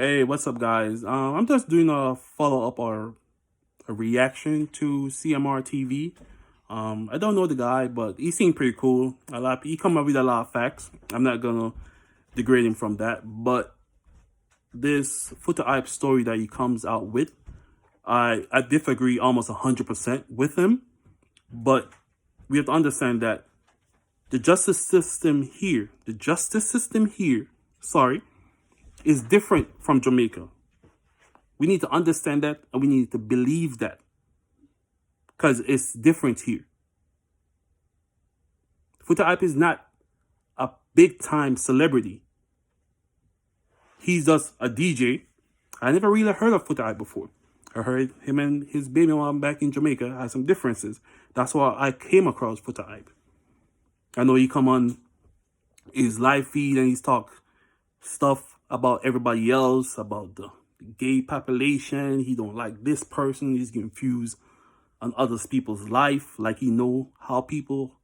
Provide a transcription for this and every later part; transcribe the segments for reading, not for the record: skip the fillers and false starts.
Hey, what's up, guys? I'm just doing a follow up or a reaction to CMR TV. I don't know the guy, but he seemed pretty cool. He come up with a lot of facts. I'm not gonna degrade him from that, but this Foota hype story that he comes out with, I disagree almost 100% with him. But we have to understand that the justice system here, sorry, is different from Jamaica. We need to understand that and we need to believe that because it's different here. Foota Hype is not a big time celebrity. He's just a DJ. I never really heard of Foota Hype before. I heard him and his baby mom back in Jamaica had some differences. That's why I came across Foota Hype. I know he come on his live feed and he's talk stuff about everybody else, about the gay population. He don't like this person. He's confused on other people's life. Like he know how people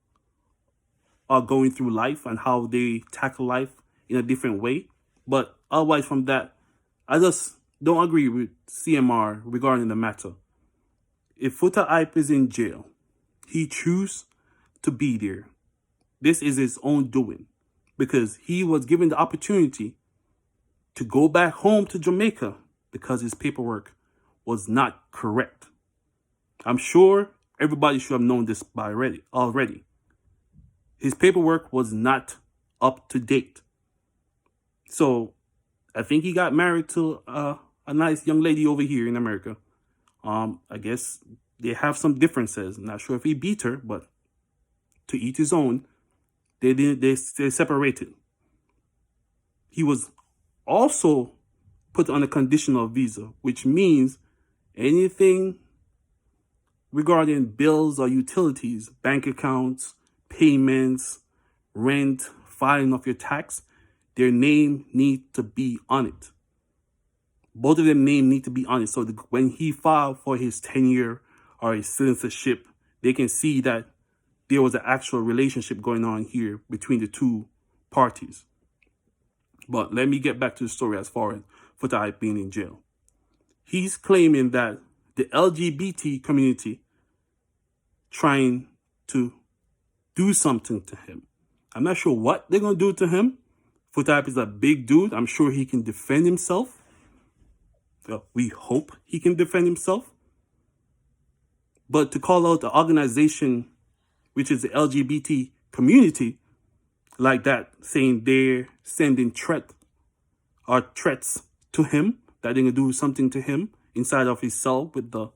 are going through life and how they tackle life in a different way. But otherwise from that, I just don't agree with CMR regarding the matter. If Foota Hype is in jail, he choose to be there. This is his own doing because he was given the opportunity to go back home to Jamaica because his paperwork was not correct. I'm sure everybody should have known this by already. His paperwork was not up to date. So I think he got married to a nice young lady over here in America. I guess they have some differences. I'm not sure if he beat her, but to each his own. They separated. He was also put on a conditional visa, which means anything regarding bills or utilities, bank accounts, payments, rent, filing of your tax, their name need to be on it. Both of them name need to be on it. So when he filed for his tenure or his citizenship, they can see that there was an actual relationship going on here between the two parties. But let me get back to the story as far as Foota Hype being in jail. He's claiming that the LGBT community trying to do something to him. I'm not sure what they're going to do to him. Foota Hype is a big dude. I'm sure he can defend himself. Well, we hope he can defend himself. But to call out the organization, which is the LGBT community, like that, saying they're sending threats to him, that they're going to do something to him inside of his cell with the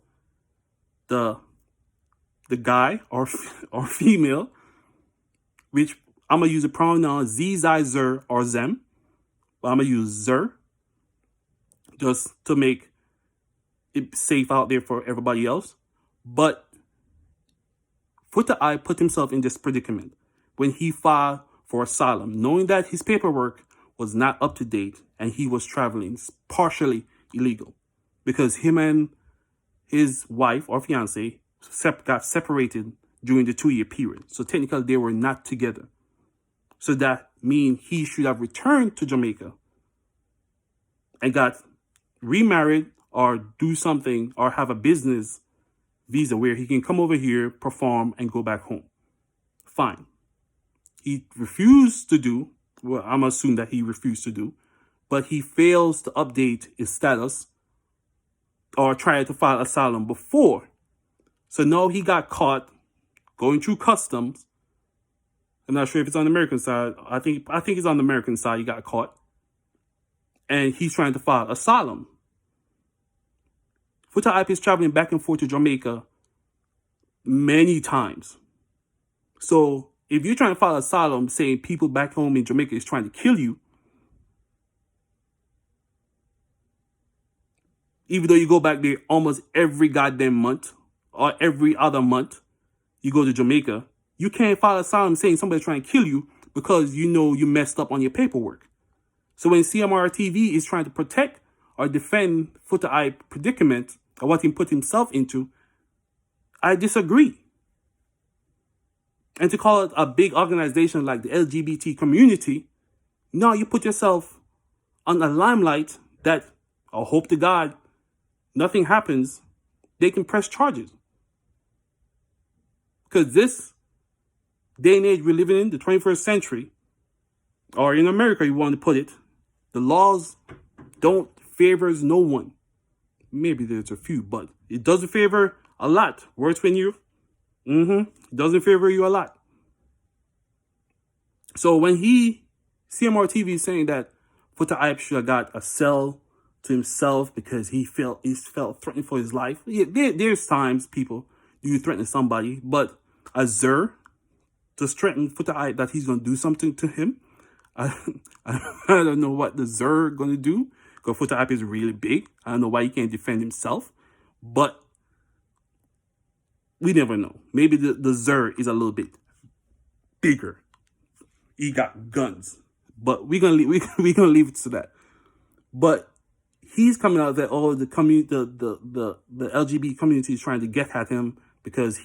guy or female, which I'm going to use the pronoun ze, zai, zer, or them, but I'm going to use zer just to make it safe out there for everybody else. But Foota Hype put himself in this predicament when he filed for asylum, knowing that his paperwork was not up to date and he was traveling partially illegal because him and his wife or fiance got separated during the 2-year period. So technically they were not together. So that means he should have returned to Jamaica and got remarried or do something or have a business visa where he can come over here, perform, and go back home. Fine. He refused to do, well, I'm assuming that he refused to do, but he fails to update his status or try to file asylum before. So now he got caught going through customs. I'm not sure if it's on the American side. I think it's on the American side. He got caught. And he's trying to file asylum. Foota Hype is traveling back and forth to Jamaica many times. So if you're trying to file asylum saying people back home in Jamaica is trying to kill you, even though you go back there almost every goddamn month or every other month, you go to Jamaica, you can't file asylum saying somebody's trying to kill you because you know you messed up on your paperwork. So when CMR TV is trying to protect or defend Foota Hype predicament or what he put himself into, I disagree. And to call it a big organization like the LGBT community, no, you put yourself on the limelight that I hope to God nothing happens, they can press charges. Because this day and age we're living in, the 21st century, or in America you want to put it, the laws don't favors no one. Maybe there's a few, but it doesn't favor a lot. Worse when you, it doesn't favor you a lot. So when CMR TV is saying that Foota Hype should have got a cell to himself because he felt threatened for his life. Yeah, there's times people do threaten somebody, but a Zer just threaten Foota Hype that he's gonna do something to him. I don't know what the Zer gonna do, because Foota Hype is really big. I don't know why he can't defend himself, but we never know. Maybe the Zer is a little bit bigger. He got guns, but we're gonna leave it to that. But he's coming out that the LGBT community is trying to get at him because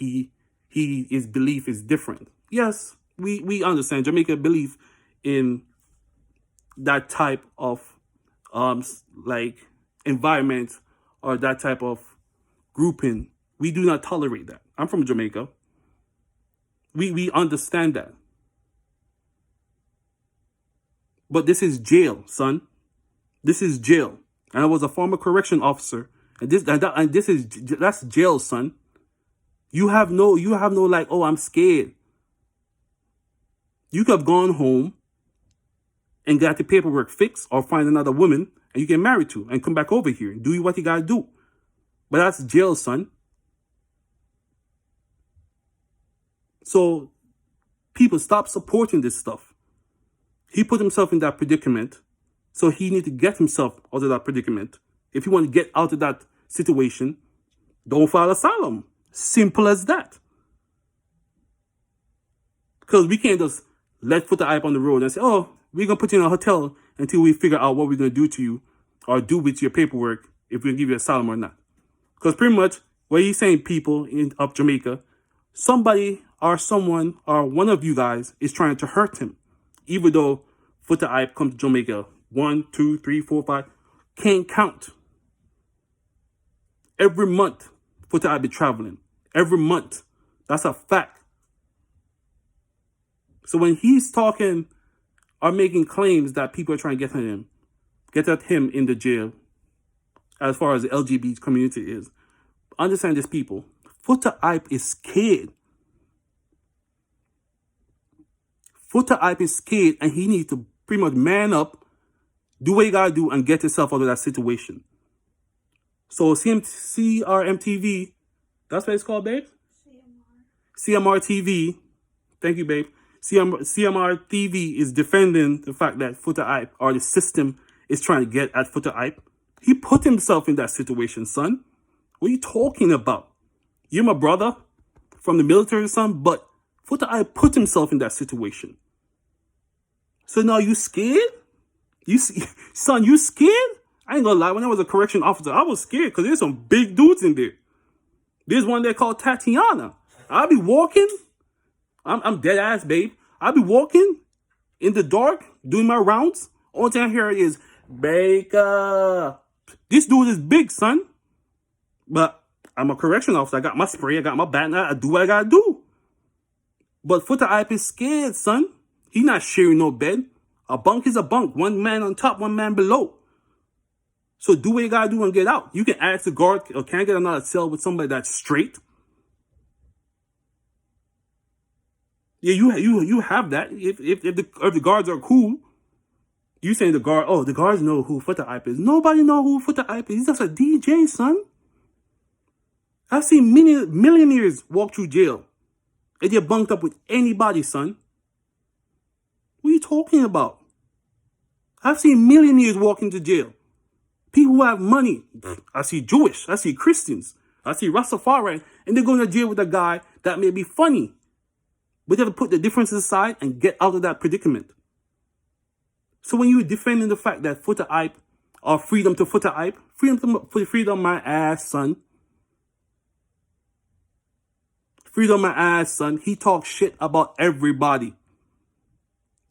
his belief is different. Yes, we understand Jamaica belief in that type of like environment or that type of grouping. We do not tolerate that. I'm from Jamaica. We understand that. But this is jail, son. This is jail. And I was a former correction officer. And that's jail, son. You have no like, oh, I'm scared. You could have gone home and got the paperwork fixed or find another woman and you get married to and come back over here and do what you gotta do. But that's jail, son. So people stop supporting this stuff. He put himself in that predicament, so he need to get himself out of that predicament. If you want to get out of that situation, don't file asylum. Simple as that. Because we can't just let Foota Hype on the road and say, oh, we're going to put you in a hotel until we figure out what we're going to do to you or do with your paperwork if we give you asylum or not. Because pretty much what he's saying, people of Jamaica, somebody or someone or one of you guys is trying to hurt him. Even though Foota Hype comes to Jamaica 1, 2, 3, 4, 5, can't count. Every month, Foota Hype be traveling. Every month. That's a fact. So when he's talking or making claims that people are trying to get at him in the jail, as far as the LGBT community is, understand this, people. Foota Hype is scared. Foota Hype is scared and he needs to pretty much man up, do what you gotta do and get himself out of that situation. So CRMTV, that's what it's called, babe? CMR TV. Thank you, babe. CMR TV is defending the fact that Foota Hype or the system is trying to get at Foota Hype. He put himself in that situation, son. What are you talking about? You're my brother from the military, son, but Foota Hype put himself in that situation. So now you scared? Son, you scared? I ain't gonna lie, when I was a correction officer, I was scared because there's some big dudes in there. There's one there called Tatiana. I'll be walking. I'm dead ass, babe. I'll be walking in the dark, doing my rounds. Only thing I hear is, Baker. This dude is big, son. But I'm a correction officer. I got my spray, I got my bat, and I do what I gotta do. But Foota Hype is scared, son. He not sharing no bed. A bunk is a bunk. One man on top, one man below. So do what you gotta do and get out. You can ask the guard, or can I get another cell with somebody that's straight? Yeah, you have that. If the guards are cool, you saying the guards know who Foota Hype is. Nobody know who Foota Hype is. He's just a DJ, son. I've seen many millionaires walk through jail and get bunked up with anybody, son. What are you talking about? I've seen millionaires walk into jail. People who have money. I see Jewish. I see Christians. I see Rastafari. And they're going to jail with a guy that may be funny. But you have to put the differences aside and get out of that predicament. So when you're defending the fact that Foota Hype or freedom to Foota Hype, freedom my ass, son. Freedom my ass, son. He talks shit about everybody.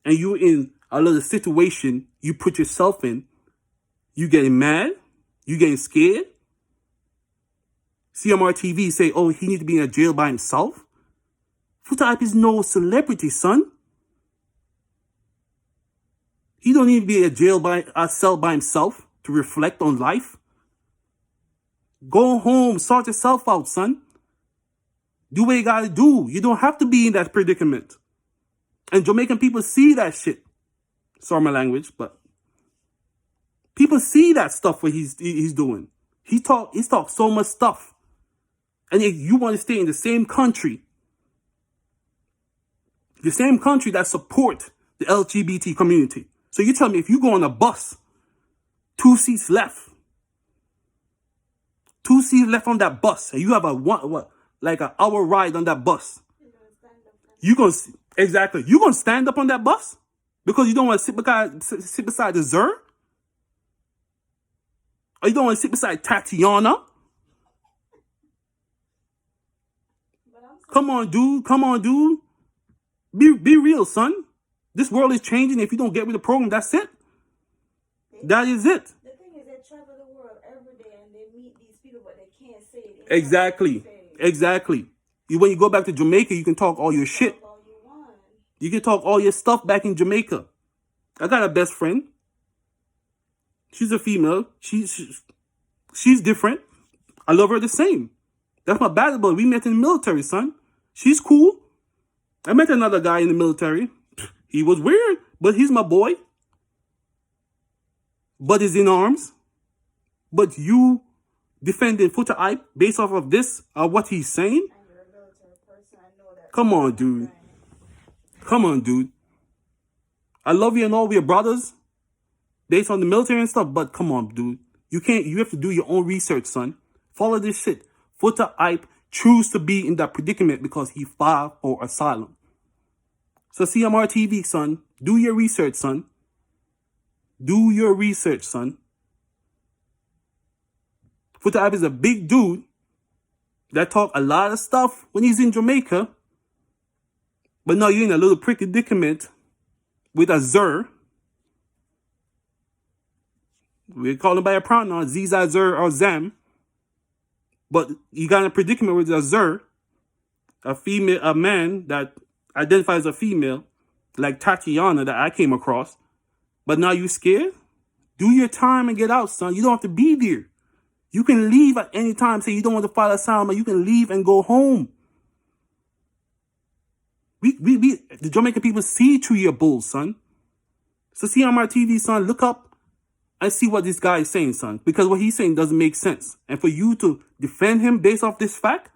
And you in a little situation you put yourself in. You getting mad? You getting scared? CMR TV say, oh, he need to be in a jail by himself? Foota Hype is no celebrity, son. He don't need to be in a jail by a cell by himself to reflect on life. Go home, sort yourself out, son. Do what you gotta do. You don't have to be in that predicament. And Jamaican people see that shit. Sorry my language, but people see that stuff what he's doing. He's talk so much stuff. And if you want to stay in the same country that support the LGBT community. So you tell me, if you go on a bus, 2 seats left on that bus, and you have like an hour ride on that bus. You gonna stand up on that bus because you don't want to sit beside the Zer, or you don't want to sit beside Tatiana? Come on, dude. Be real, son. This world is changing. If you don't get with the program, that's it. That is it. The thing is, they travel the world every day and they meet these people, but they can't say it. Exactly. When you go back to Jamaica, you can talk all your shit. You can talk all your stuff back in Jamaica. I got a best friend. She's a female. She's different. I love her the same. That's my bad boy. We met in the military, son. She's cool. I met another guy in the military. He was weird, but he's my boy. But he's in arms. But you defending Foota Hype based off of this, what he's saying? Come on, dude. I love you and all of your brothers based on the military and stuff, but come on, dude. You have to do your own research, son. Follow this shit. Foota Hype choose to be in that predicament because he filed for asylum. So CMR TV, son, do your research, son. Do your research, son. Foota Hype is a big dude that talk a lot of stuff when he's in Jamaica. But now you're in a little predicament with a Zer. We call him by a pronoun, Ziza, Zer, or Zam. But you got in a predicament with a Zer, a man that identifies as a female, like Tatiana that I came across. But now you scared? Do your time and get out, son. You don't have to be there. You can leave at any time. Say you don't want to file asylum, but you can leave and go home. The Jamaican people see through your bulls, son. So see on my TV, son, look up and see what this guy is saying, son. Because what he's saying doesn't make sense. And for you to defend him based off this fact,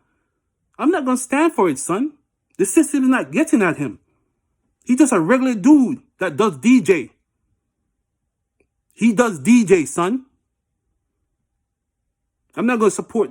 I'm not going to stand for it, son. The system is not getting at him. He's just a regular dude that does DJ. He does DJ, son. I'm not going to support